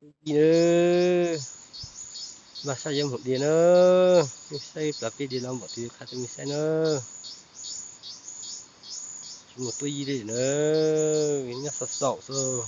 gì nữa mà sao giờ một điện nữa mình xây là cái điện làm một thì khác mình xây nữa một tôi gì đấy nữa mình nhắc sọt sọt rồi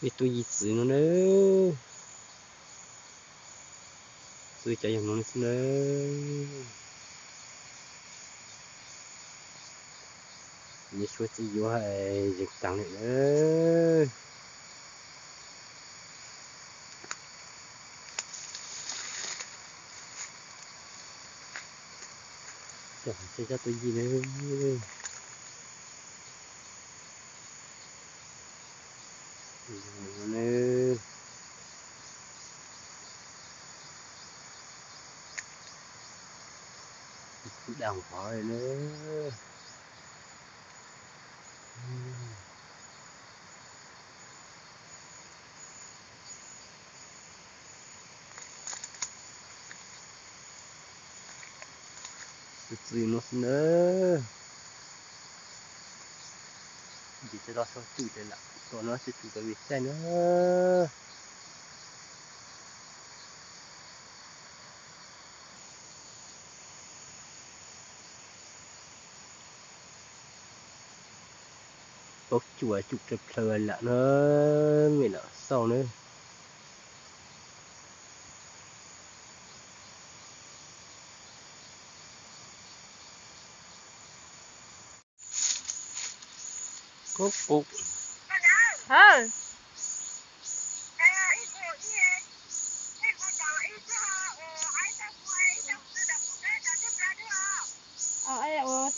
vì tôi gì sự nữa tôi chạy dòng nó nữa như số chỉ vô hay dịch tăng này nữa chẳng sẽ cho tôi gì nữa nữa đào hỏi nữa tôi nó nữa chỉ cho nó số chủ thế là cho nó sẽ chủ cái việc xe nữa có chùa chụp chụp thời là nó mình ở sau nữa có cục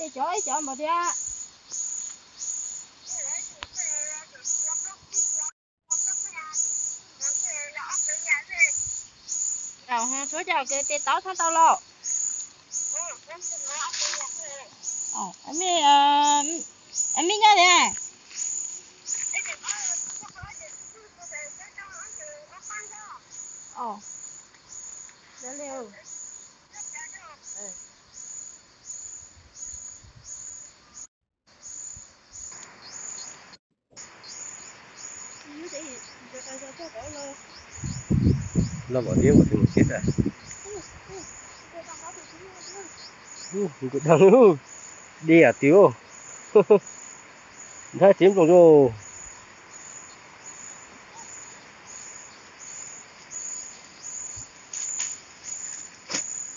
thì chỗ một đi á. Ha, số chào cái táo thằng tao lo. Em đi nha nè. Đã liều. nó bỏ điếc một thì một chết à cái thằng đi à tiêu thấy tím rồi rồi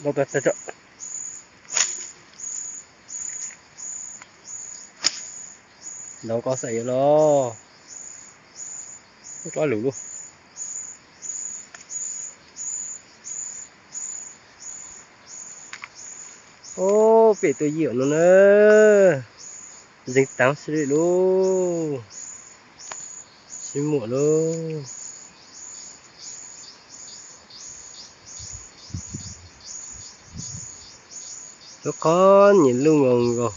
đâu ta ta đâu có xảy lo có lũ luôn ô bị tôi dịu nó nữa dính táo xí luôn xí muộn luôn các con nhìn luôn rồi